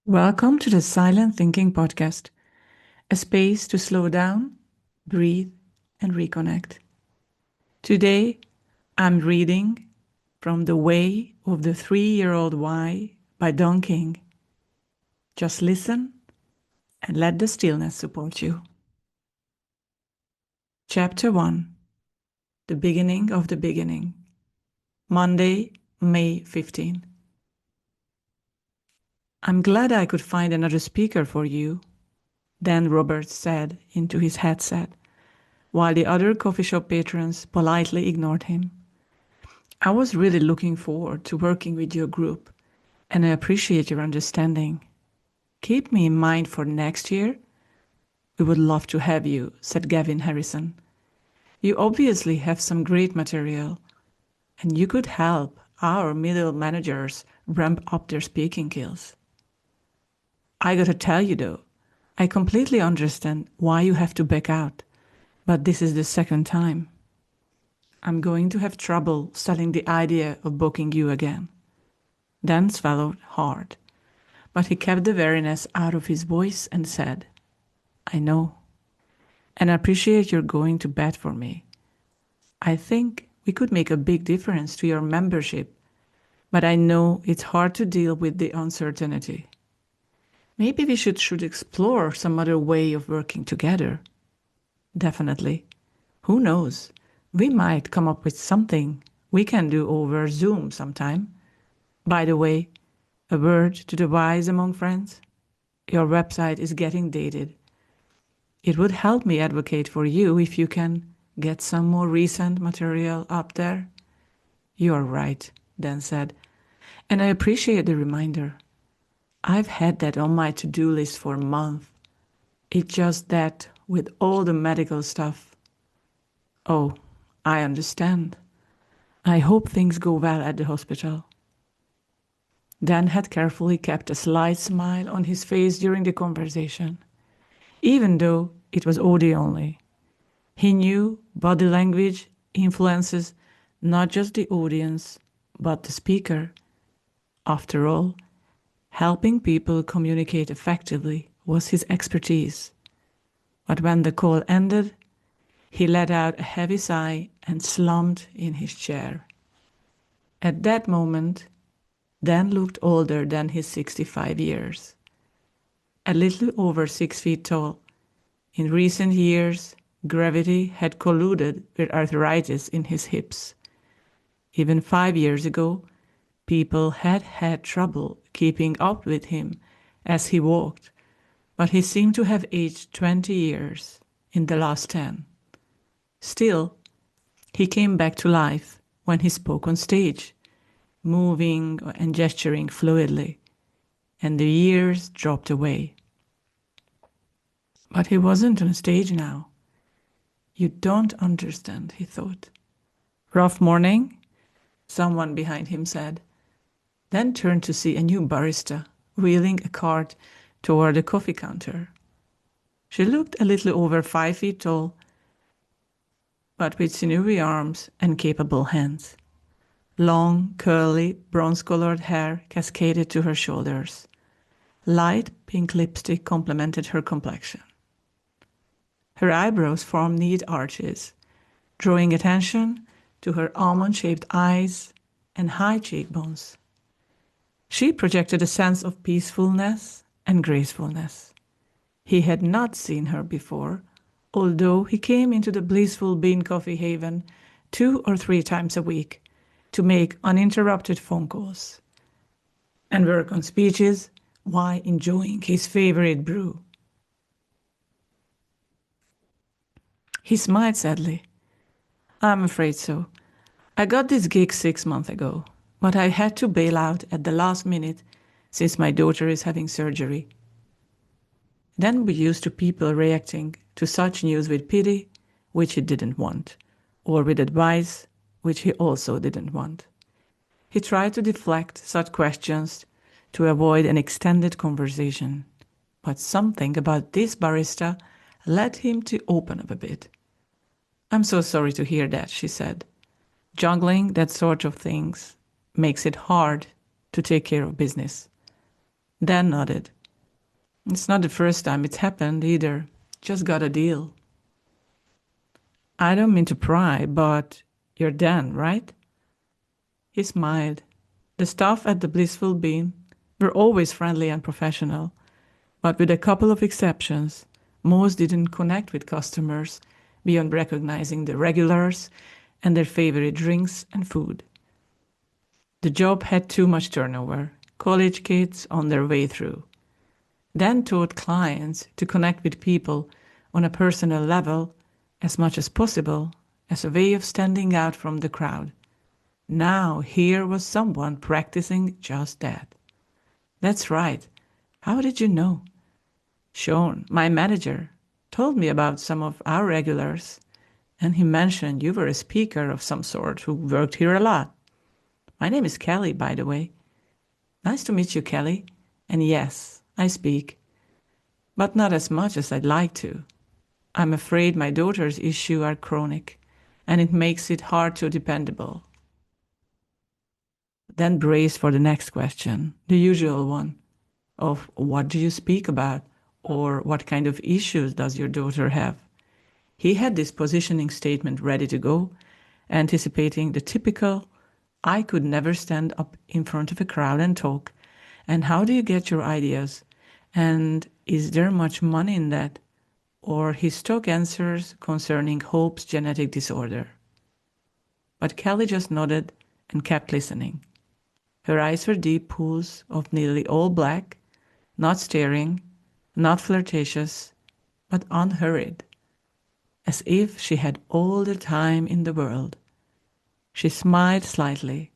Welcome to the Silent Thinking Podcast, a space to slow down, breathe, and reconnect. Today, I'm reading from The Way of the 3-Year-Old Why by Donn King. Just listen and let the stillness support you. Chapter 1: The Beginning of the Beginning. Monday, May 15. I'm glad I could find another speaker for you, Dan Roberts said into his headset, while the other coffee shop patrons politely ignored him. I was really looking forward to working with your group, and I appreciate your understanding. Keep me in mind for next year. We would love to have you, said Gavin Harrison. You obviously have some great material, and you could help our middle managers ramp up their speaking skills. I gotta tell you though, I completely understand why you have to back out, but this is the second time. I'm going to have trouble selling the idea of booking you again. Dan swallowed hard, but he kept the weariness out of his voice and said, I know, and I appreciate your going to bat for me. I think we could make a big difference to your membership, but I know it's hard to deal with the uncertainty. Maybe we should explore some other way of working together. Definitely. Who knows? We might come up with something we can do over Zoom sometime. By the way, a word to the wise among friends. Your website is getting dated. It would help me advocate for you if you can get some more recent material up there. You're right, Dan said, and I appreciate the reminder. I've had that on my to-do list for a month. It's just that with all the medical stuff. Oh, I understand. I hope things go well at the hospital. Dan had carefully kept a slight smile on his face during the conversation, even though it was audio only. He knew body language influences not just the audience, but the speaker. After all, helping people communicate effectively was his expertise. But when the call ended, he let out a heavy sigh and slumped in his chair. At that moment, Dan looked older than his 65 years. A little over 6 feet tall. In recent years, gravity had colluded with arthritis in his hips. Even 5 years ago, people had had trouble keeping up with him as he walked, but he seemed to have aged 20 years in the last 10. Still, he came back to life when he spoke on stage, moving and gesturing fluidly, and the years dropped away. But he wasn't on stage now. You don't understand, he thought. Rough morning? Someone behind him said, then turned to see a new barista wheeling a cart toward the coffee counter. She looked a little over 5 feet tall, but with sinewy arms and capable hands. Long, curly, bronze-colored hair cascaded to her shoulders. Light pink lipstick complemented her complexion. Her eyebrows formed neat arches, drawing attention to her almond-shaped eyes and high cheekbones. She projected a sense of peacefulness and gracefulness. He had not seen her before, although he came into the blissful bean coffee haven 2 or 3 times a week to make uninterrupted phone calls and work on speeches while enjoying his favorite brew. He smiled sadly. I'm afraid so. I got this gig 6 months ago, but I had to bail out at the last minute since my daughter is having surgery. Then we're used to people reacting to such news with pity, which he didn't want, or with advice, which he also didn't want. He tried to deflect such questions to avoid an extended conversation, but something about this barista led him to open up a bit. I'm so sorry to hear that, she said. Juggling that sort of things makes it hard to take care of business. Dan nodded. It's not the first time it's happened either. Just got a deal. I don't mean to pry, but you're Dan, right? He smiled. The staff at the Blissful Bean were always friendly and professional, but with a couple of exceptions, most didn't connect with customers beyond recognizing the regulars and their favorite drinks and food. The job had too much turnover, college kids on their way through. Dan taught clients to connect with people on a personal level as much as possible as a way of standing out from the crowd. Now here was someone practicing just that. That's right. How did you know? Sean, my manager, told me about some of our regulars, and he mentioned you were a speaker of some sort who worked here a lot. My name is Kelly, by the way. Nice to meet you, Kelly. And yes, I speak, but not as much as I'd like to. I'm afraid my daughter's issues are chronic, and it makes it hard to dependable. Then brace for the next question, the usual one of what do you speak about or what kind of issues does your daughter have? He had this positioning statement ready to go, anticipating the typical I could never stand up in front of a crowd and talk. And how do you get your ideas? And is there much money in that? Or his stock answers concerning Hope's genetic disorder. But Kelly just nodded and kept listening. Her eyes were deep pools of nearly all black, not staring, not flirtatious, but unhurried, as if she had all the time in the world. She smiled slightly.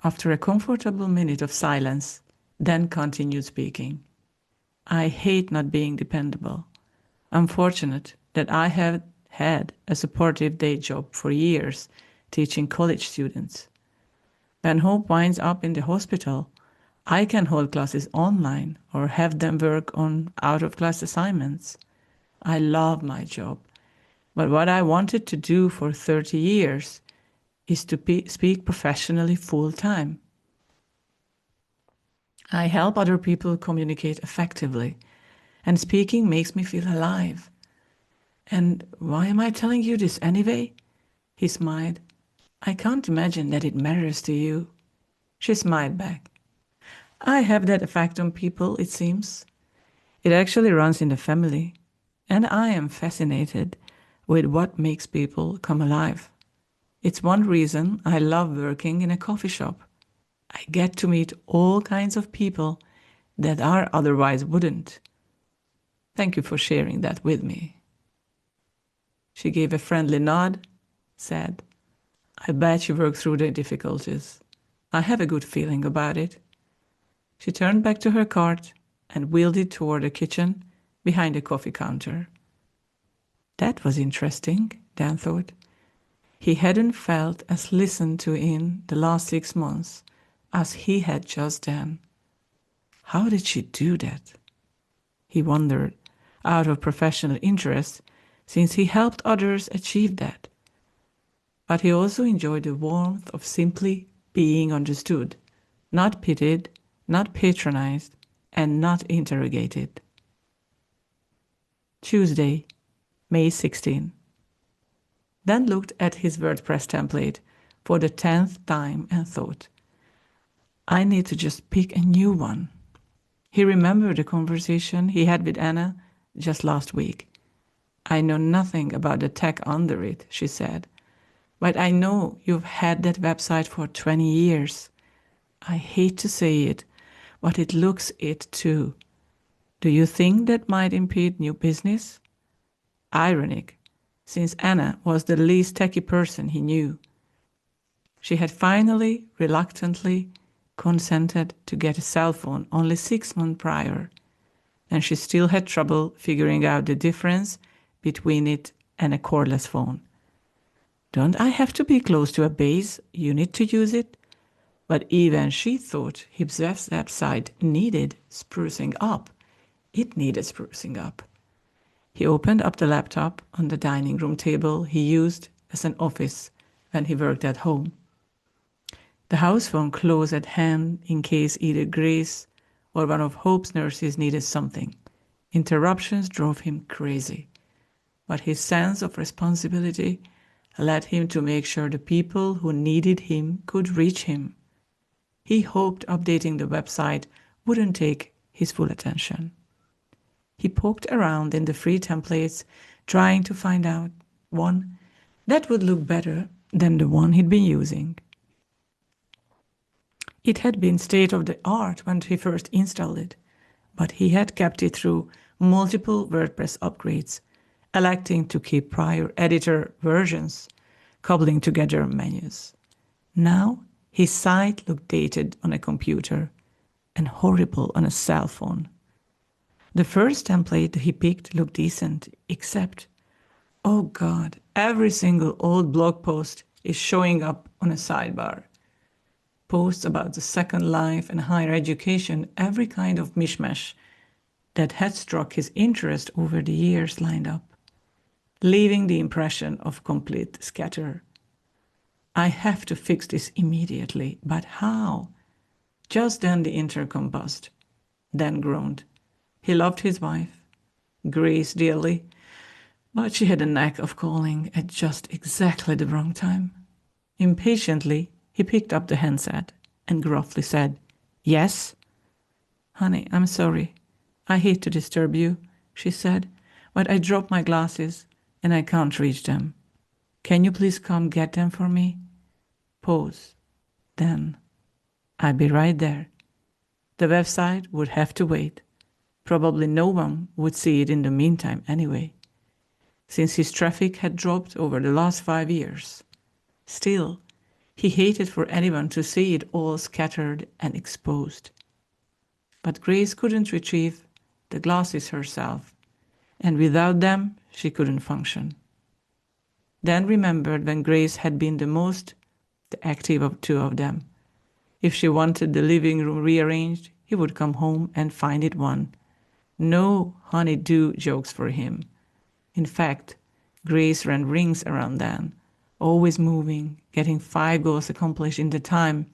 After a comfortable minute of silence, then continued speaking. I hate not being dependable. I'm fortunate that I have had a supportive day job for years teaching college students. When Hope winds up in the hospital, I can hold classes online or have them work on out-of-class assignments. I love my job, but what I wanted to do for 30 years is to speak professionally full-time. I help other people communicate effectively, and speaking makes me feel alive. And why am I telling you this anyway? He smiled. I can't imagine that it matters to you. She smiled back. I have that effect on people, it seems. It actually runs in the family, and I am fascinated with what makes people come alive. It's one reason I love working in a coffee shop. I get to meet all kinds of people that I otherwise wouldn't. Thank you for sharing that with me. She gave a friendly nod, said, I bet you work through the difficulties. I have a good feeling about it. She turned back to her cart and wheeled it toward the kitchen behind the coffee counter. That was interesting, Dan thought. He hadn't felt as listened to in the last 6 months as he had just then. How did she do that? He wondered, out of professional interest, since he helped others achieve that. But he also enjoyed the warmth of simply being understood, not pitied, not patronized, and not interrogated. Tuesday, May 16. Dan looked at his WordPress template for the 10th time and thought, I need to just pick a new one. He remembered the conversation he had with Anna just last week. I know nothing about the tech under it, she said, but I know you've had that website for 20 years. I hate to say it, but it looks it too. Do you think that might impede new business? Ironic, since Anna was the least techy person he knew. She had finally, reluctantly, consented to get a cell phone only 6 months prior, and she still had trouble figuring out the difference between it and a cordless phone. Don't I have to be close to a base unit to use it? But even she thought his website needed sprucing up. It needed sprucing up. He opened up the laptop on the dining room table he used as an office when he worked at home. The house phone close at hand in case either Grace or one of Hope's nurses needed something. Interruptions drove him crazy. But his sense of responsibility led him to make sure the people who needed him could reach him. He hoped updating the website wouldn't take his full attention. He poked around in the free templates, trying to find out one that would look better than the one he'd been using. It had been state of the art when he first installed it, but he had kept it through multiple WordPress upgrades, electing to keep prior editor versions, cobbling together menus. Now, his site looked dated on a computer and horrible on a cell phone. The first template he picked looked decent, except, oh God, every single old blog post is showing up on a sidebar. Posts about the second life and higher education, every kind of mishmash that had struck his interest over the years lined up, leaving the impression of complete scatter. I have to fix this immediately, but how? Just then the intercom buzzed, then groaned. He loved his wife, Grace, dearly, but she had a knack of calling at just exactly the wrong time. Impatiently, he picked up the handset and gruffly said, "Yes?" "Honey, I'm sorry. I hate to disturb you," she said, "but I dropped my glasses and I can't reach them. Can you please come get them for me?" Pause. Then, "I'll be right there." The website would have to wait. Probably no one would see it in the meantime anyway, since his traffic had dropped over the last 5 years. Still, he hated for anyone to see it all scattered and exposed. But Grace couldn't retrieve the glasses herself, and without them she couldn't function. Then remembered when Grace had been the active of two of them. If she wanted the living room rearranged, he would come home and find it one. No honey-do jokes for him. In fact, Grace ran rings around Dan, always moving, getting 5 goals accomplished in the time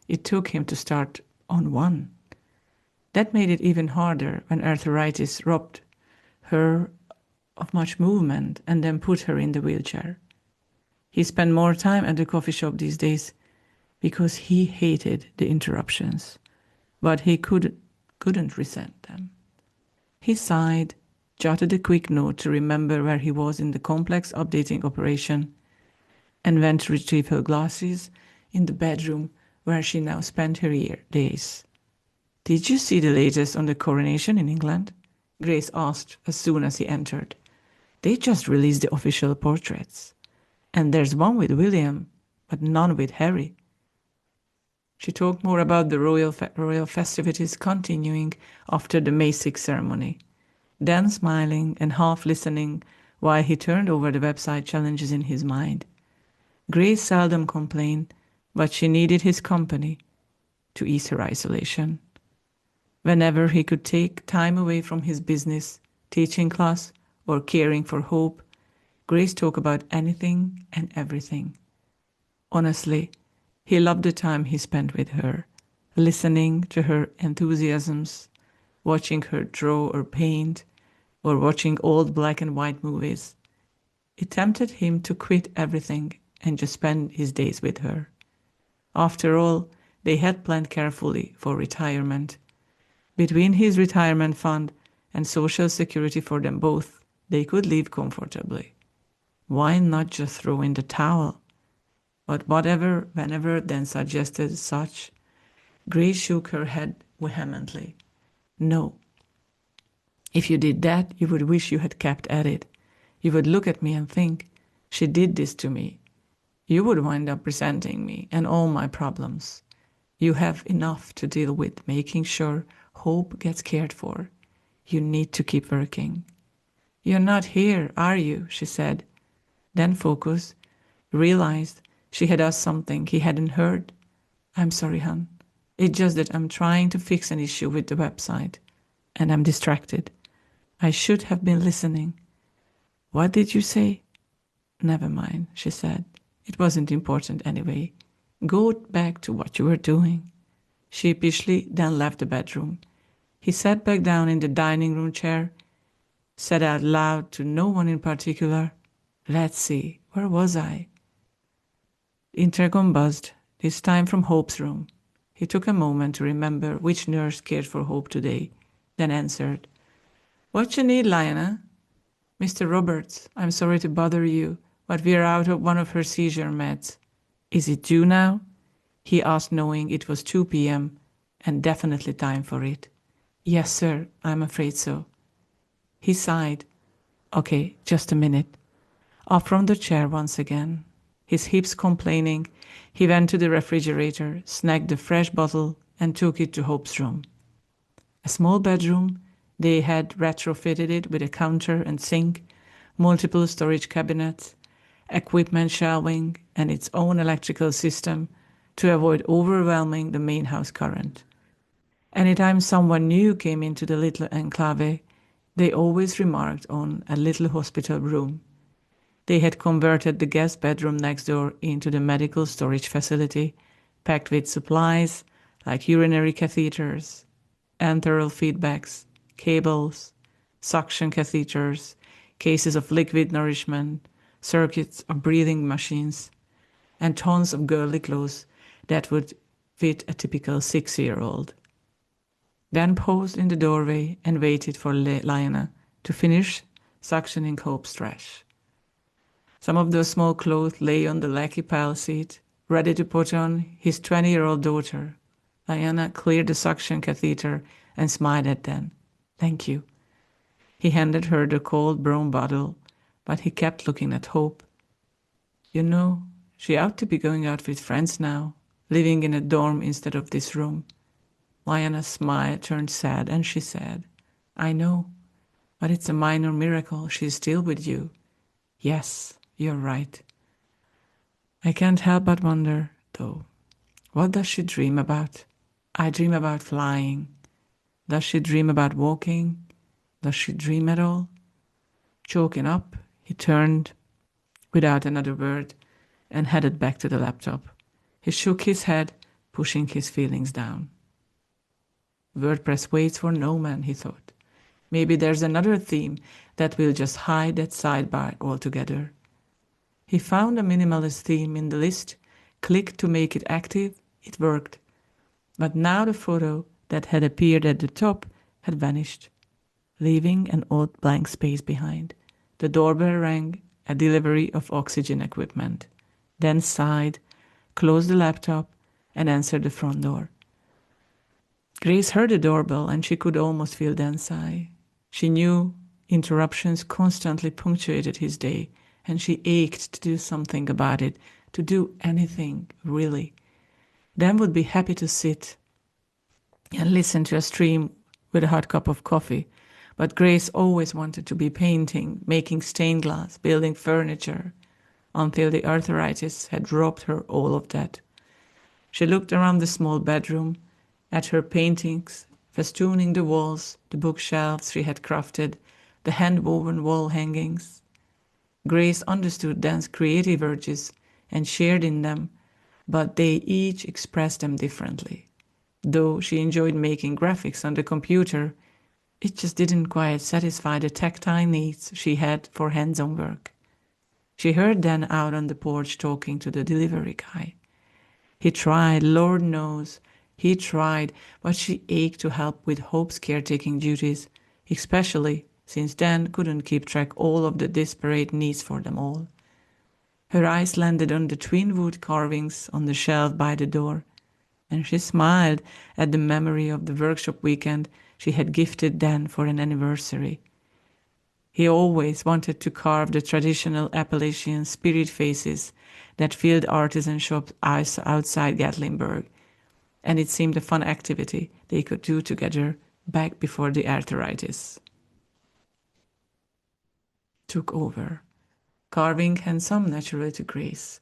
it took him to start on one. That made it even harder when arthritis robbed her of much movement and then put her in the wheelchair. He spent more time at the coffee shop these days because he hated the interruptions, but he couldn't resent them. He sighed, jotted a quick note to remember where he was in the complex updating operation, and went to retrieve her glasses in the bedroom where she now spent her days. "Did you see the latest on the coronation in England?" Grace asked as soon as he entered. "They just released the official portraits. And there's one with William, but none with Harry." She talked more about the royal festivities continuing after the May 6th ceremony, then smiling and half listening while he turned over the website challenges in his mind. Grace seldom complained, but she needed his company to ease her isolation. Whenever he could take time away from his business, teaching class, or caring for Hope, Grace talked about anything and everything. Honestly, he loved the time he spent with her, listening to her enthusiasms, watching her draw or paint, or watching old black and white movies. It tempted him to quit everything and just spend his days with her. After all, they had planned carefully for retirement. Between his retirement fund and Social Security for them both, they could live comfortably. Why not just throw in the towel? But whenever Dan suggested such, Grace shook her head vehemently. "No. If you did that, you would wish you had kept at it. You would look at me and think, she did this to me. You would wind up resenting me and all my problems. You have enough to deal with making sure Hope gets cared for. You need to keep working." "You're not here, are you?" she said. Then focused, realized she had asked something he hadn't heard. "I'm sorry, hon. It's just that I'm trying to fix an issue with the website, and I'm distracted. I should have been listening." "What did you say?" "Never mind," she said. "It wasn't important anyway. Go back to what you were doing." Sheepishly, Dan left the bedroom. He sat back down in the dining room chair, said out loud to no one in particular, "Let's see, where was I?" The intercom buzzed, this time from Hope's room. He took a moment to remember which nurse cared for Hope today, then answered, "What you need, Lionel?" "Mr. Roberts, I'm sorry to bother you, but we're out of one of her seizure meds." "Is it due now?" he asked, knowing it was 2 p.m. and definitely time for it. "Yes, sir, I'm afraid so." He sighed. "Okay, just a minute." Up from the chair once again, his hips complaining, he went to the refrigerator, snagged a fresh bottle, and took it to Hope's room. A small bedroom, they had retrofitted it with a counter and sink, multiple storage cabinets, equipment shelving, and its own electrical system to avoid overwhelming the main house current. Anytime someone new came into the little enclave, they always remarked on a little hospital room. They had converted the guest bedroom next door into the medical storage facility, packed with supplies like urinary catheters, enteral feedbacks, cables, suction catheters, cases of liquid nourishment, circuits of breathing machines, and tons of girly clothes that would fit a typical 6-year-old. Dan paused in the doorway and waited for Lionel to finish suctioning Hope's trash. Some of those small clothes lay on the lackey pile seat, ready to put on his 20-year-old daughter. Lionel cleared the suction catheter and smiled at Dan. "Thank you." He handed her the cold brown bottle, but he kept looking at Hope. "You know, she ought to be going out with friends now, living in a dorm instead of this room." Lionel's smile turned sad, and she said, "I know, but it's a minor miracle she's still with you." "Yes, you're right." "I can't help but wonder, though, what does she dream about?" "I dream about flying." "Does she dream about walking? Does she dream at all?" Choking up, he turned without another word and headed back to the laptop. He shook his head, pushing his feelings down. WordPress waits for no man, he thought. Maybe there's another theme that will just hide that sidebar altogether. He found a minimalist theme in the list, clicked to make it active, it worked. But now the photo that had appeared at the top had vanished, leaving an odd blank space behind. The doorbell rang, a delivery of oxygen equipment. Then sighed, closed the laptop, and answered the front door. Grace heard the doorbell, and she could almost feel Dan's sigh. She knew interruptions constantly punctuated his day, and she ached to do something about it, to do anything, really. Dan would be happy to sit and listen to a stream with a hot cup of coffee, but Grace always wanted to be painting, making stained glass, building furniture, until the arthritis had robbed her all of that. She looked around the small bedroom, at her paintings, festooning the walls, the bookshelves she had crafted, the hand-woven wall hangings. Grace understood Dan's creative urges and shared in them, but they each expressed them differently. Though she enjoyed making graphics on the computer, it just didn't quite satisfy the tactile needs she had for hands-on work. She heard Dan out on the porch talking to the delivery guy. He tried, Lord knows, he tried, but she ached to help with Hope's caretaking duties, especially since Dan couldn't keep track all of the disparate needs for them all. Her eyes landed on the twin wood carvings on the shelf by the door, and she smiled at the memory of the workshop weekend she had gifted Dan for an anniversary. He always wanted to carve the traditional Appalachian spirit faces that filled artisan shops outside Gatlinburg, and it seemed a fun activity they could do together back before the arthritis took over. Carving had come naturally to Grace,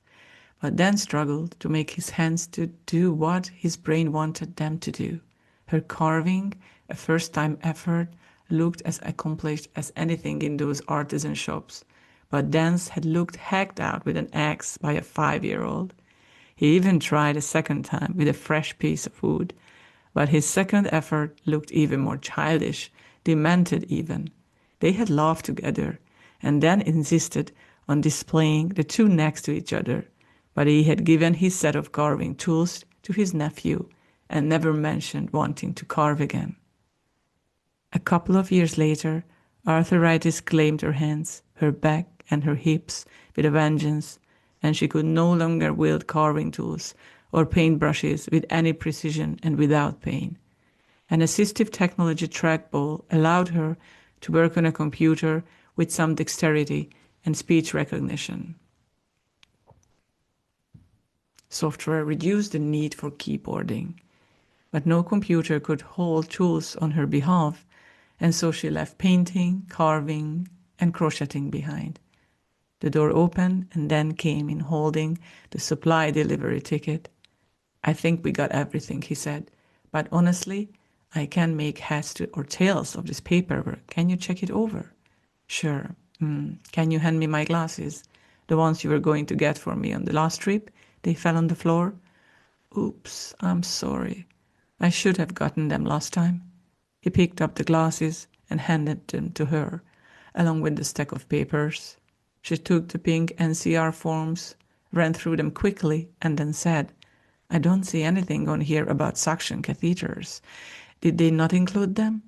but Dan struggled to make his hands to do what his brain wanted them to do. Her carving, a first-time effort, looked as accomplished as anything in those artisan shops, but Dan's had looked hacked out with an axe by a 5-year-old. He even tried a second time with a fresh piece of wood, But his second effort looked even more childish, demented even. They had laughed together, and then insisted on displaying the two next to each other, but he had given his set of carving tools to his nephew and never mentioned wanting to carve again. A couple of years later, arthritis claimed her hands, her back, and her hips with a vengeance, and she could no longer wield carving tools or paint brushes with any precision and without pain. An assistive technology trackball allowed her to work on a computer with some dexterity and speech recognition. Software reduced the need for keyboarding, but no computer could hold tools on her behalf, and so she left painting, carving, and crocheting behind. The door opened and Dan came in holding the supply delivery ticket. "I think we got everything," he said, "but honestly, I can't make heads or tails of this paperwork. Can you check it over?" "Sure. Can you hand me my glasses? The ones you were going to get for me on the last trip? They fell on the floor." "Oops, I'm sorry. I should have gotten them last time." He picked up the glasses and handed them to her, along with the stack of papers. She took the pink NCR forms, ran through them quickly, and then said, "I don't see anything on here about suction catheters. Did they not include them?"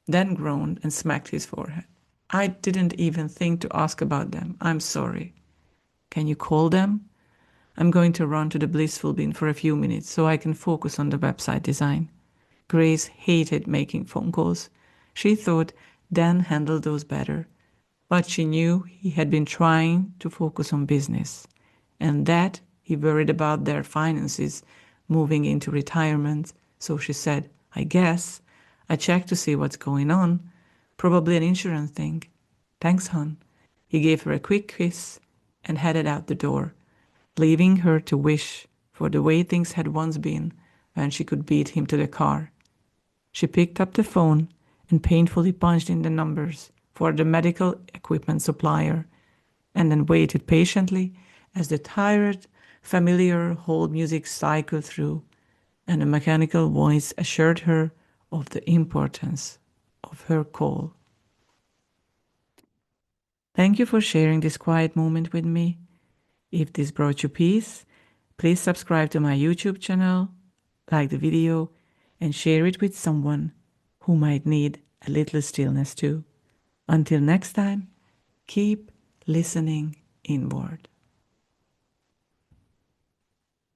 Dan groaned and smacked his forehead. "I didn't even think to ask about them. I'm sorry." "Can you call them?" "I'm going to run to the blissful bin for a few minutes so I can focus on the website design." Grace hated making phone calls. She thought Dan handled those better, but she knew he had been trying to focus on business, and that he worried about their finances moving into retirement. So she said, "I guess I checked to see what's going on. Probably an insurance thing." "Thanks, hon." He gave her a quick kiss and headed out the door, leaving her to wish for the way things had once been when she could beat him to the car. She picked up the phone and painfully punched in the numbers for the medical equipment supplier, and then waited patiently as the tired, familiar hold music cycled through, and a mechanical voice assured her of the importance of her call. Thank you for sharing this quiet moment with me. If this brought you peace, please subscribe to my YouTube channel, like the video, and share it with someone who might need a little stillness too. Until next time, keep listening inward.